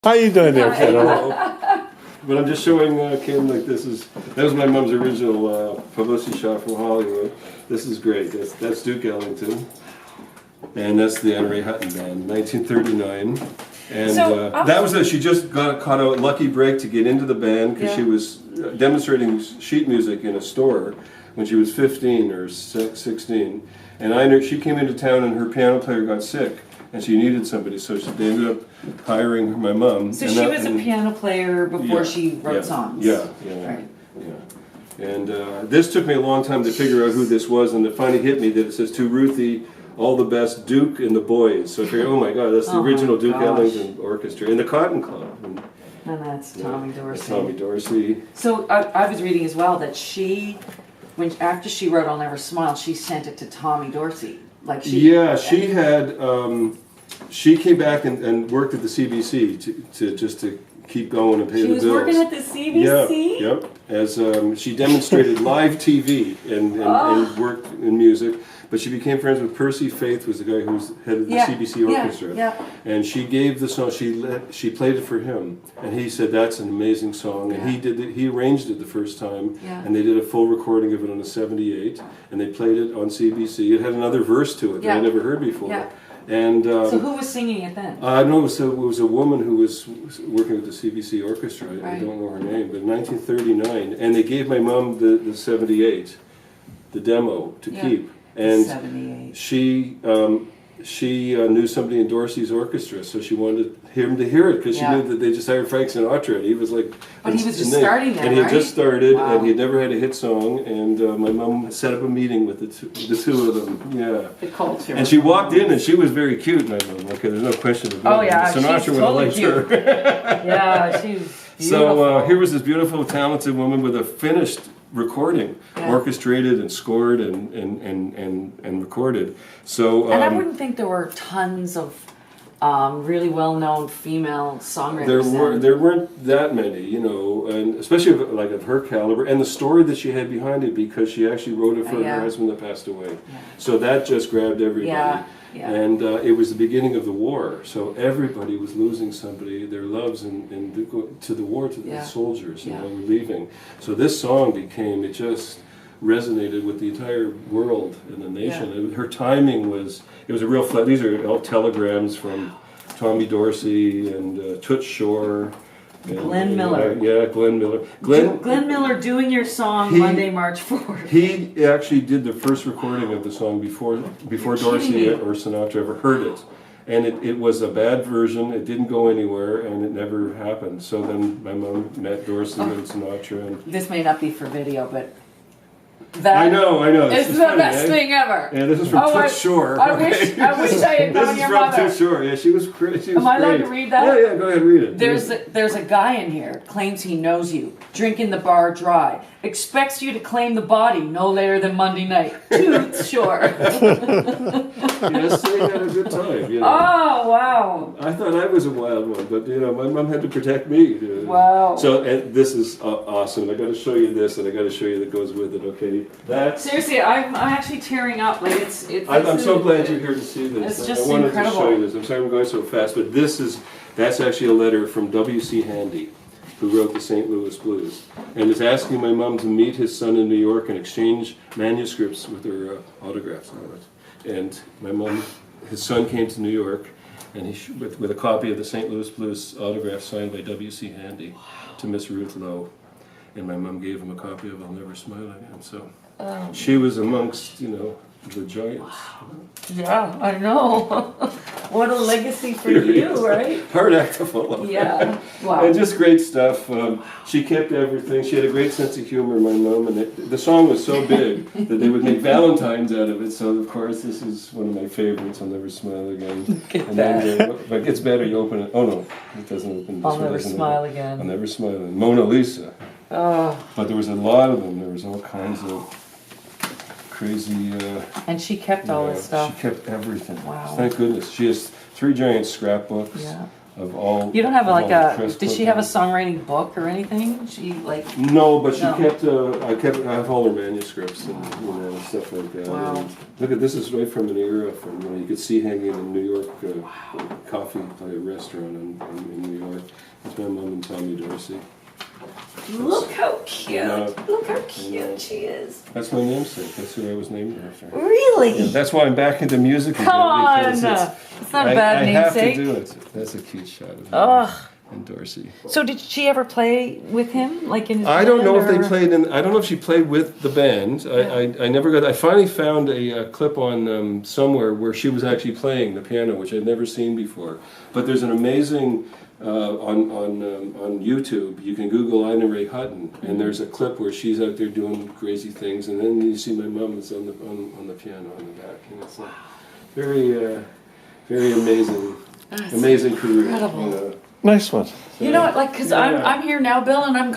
How you doing there, kiddo? But I'm just showing Kim, like, that was my mom's original publicity shot from Hollywood. This is great. That's Duke Ellington. And that's the Anne Ray Hutton Band, 1939. And So, that was she just caught a lucky break to get into the band because she was demonstrating sheet music in a store when she was 15 or 16. And she came into town and her piano player got sick. And she needed somebody, so they ended up hiring my mom. So she was a piano player before she wrote songs. Yeah. And this took me a long time to figure out who this was, and it finally hit me that it says, "To Ruthie, all the best, Duke and the Boys." So I figured, oh my God, that's the original Duke Ellington Orchestra in the Cotton Club. And that's Tommy Dorsey. That's Tommy Dorsey. So I was reading as well that after she wrote "I'll Never Smile," she sent it to Tommy Dorsey. She had. She came back and worked at the CBC to keep going and pay the bills. She was working at the CBC? Yeah, yep. As she demonstrated live TV and worked in music. But she became friends with Percy Faith, was the guy who was head of the CBC orchestra. Yeah. And she gave the song, she played it for him. And he said, that's an amazing song. And he arranged it the first time. Yeah. And they did a full recording of it on a 78. And they played it on CBC. It had another verse to it that I never heard before. Yeah. And so who was singing it then? No, it was a woman who was working with the CBC orchestra. I don't know her name, but in 1939, and they gave my mom the 78, the demo to keep. And 78. She knew somebody in Dorsey's orchestra, so she wanted him to hear it because she knew that they just hired Frank Sinatra, and he was like... But he was just starting then, and he had just started, and he had never had a hit song, and my mom set up a meeting with the two of them, The culture. And she walked in, and she was very cute, my mom, okay, there's no question about it. Sinatra would have liked her. Yeah, she's beautiful. So here was this beautiful, talented woman with a finished recording, orchestrated and scored and recorded. So and I wouldn't think there were tons of really well-known female songwriters. There weren't that many, you know, and especially like of her caliber, and the story that she had behind it, because she actually wrote it for her husband that passed away. Yeah. So that just grabbed everybody. Yeah. And it was the beginning of the war, so everybody was losing somebody, their loves, to the war, to the soldiers, you know, were leaving. So this song it just resonated with the entire world and the nation. And her timing was a real flat. These are all telegrams from Tommy Dorsey and Toots Shor. Glenn Miller. Glenn Miller. Glenn Miller doing your song Monday, March 4th. He actually did the first recording of the song before Dorsey or Sinatra ever heard it. And it was a bad version, it didn't go anywhere, and it never happened. So then my mom met Dorsey and Sinatra. And this may not be for video, but... I know. It's the best thing ever. Yeah, this is from Toots Shor. I wish I had known your mother. This is from Toots Shor. Yeah, she was great. Am I allowed to read that? Yeah, go ahead, read it. There's a guy in here, claims he knows you, drinking the bar dry, expects you to claim the body no later than Monday night. Toots Shor. Yes, they had a good time. You know. Oh, wow. I thought I was a wild one, but you know, my mom had to protect me. Wow. So this is awesome. I got to show you this, and I got to show you that goes with it. Okay, seriously, I'm actually tearing up. Like it's. I'm so glad you're here to see this. It's just I wanted incredible. to show you this. I'm sorry I'm going so fast, but that's actually a letter from W.C. Handy, who wrote the St. Louis Blues, and is asking my mom to meet his son in New York and exchange manuscripts with their autographs on it. And my mom, his son came to New York, and with a copy of the St. Louis Blues autograph signed by W.C. Handy to Miss Ruth Lowe. And my mom gave him a copy of I'll Never Smile Again. So she was amongst, you know, the giants. Wow. Yeah, I know. What a legacy for you, right? Hard act to follow. Yeah. Wow. And just great stuff. She kept everything. She had a great sense of humor, my mom. And the song was so big that they would make Valentines out of it. So, of course, this is one of my favorites. I'll Never Smile Again. And then, if it gets better, you open it. Oh, no. It doesn't open. I'll Never Smile Again. I'll Never Smile Again. Mona Lisa. Oh. But there was a lot of them. There was all kinds of crazy... and she kept all this stuff. She kept everything. Wow. Thank goodness. She has 3 giant scrapbooks. Yeah. Of all. You don't have like did she have a songwriting book or anything? She like. No, but she kept. I have all her manuscripts and stuff like that. Wow. And look at this is right from an era from you could see hanging in New York coffee restaurant in New York. That's my mom and Tommy Dorsey. Look how cute. Look how cute she is. That's my namesake. That's who I was named after. Really? Yeah, that's why I'm back into music again. Come on. It's not a bad namesake. I have to do it. That's a cute shot of me and Dorsey. So did she ever play with him? Like in his I don't know band, if they played in... I don't know if she played with the band. I never got... I finally found a clip on somewhere where she was actually playing the piano, which I'd never seen before. But there's an amazing... on YouTube, you can Google Ina Ray Hutton, and there's a clip where she's out there doing crazy things, and then you see my mom is on the piano on the back, and it's very very amazing career. Incredible. Nice one. You know what? Like, because I'm here now, Bill, and I'm.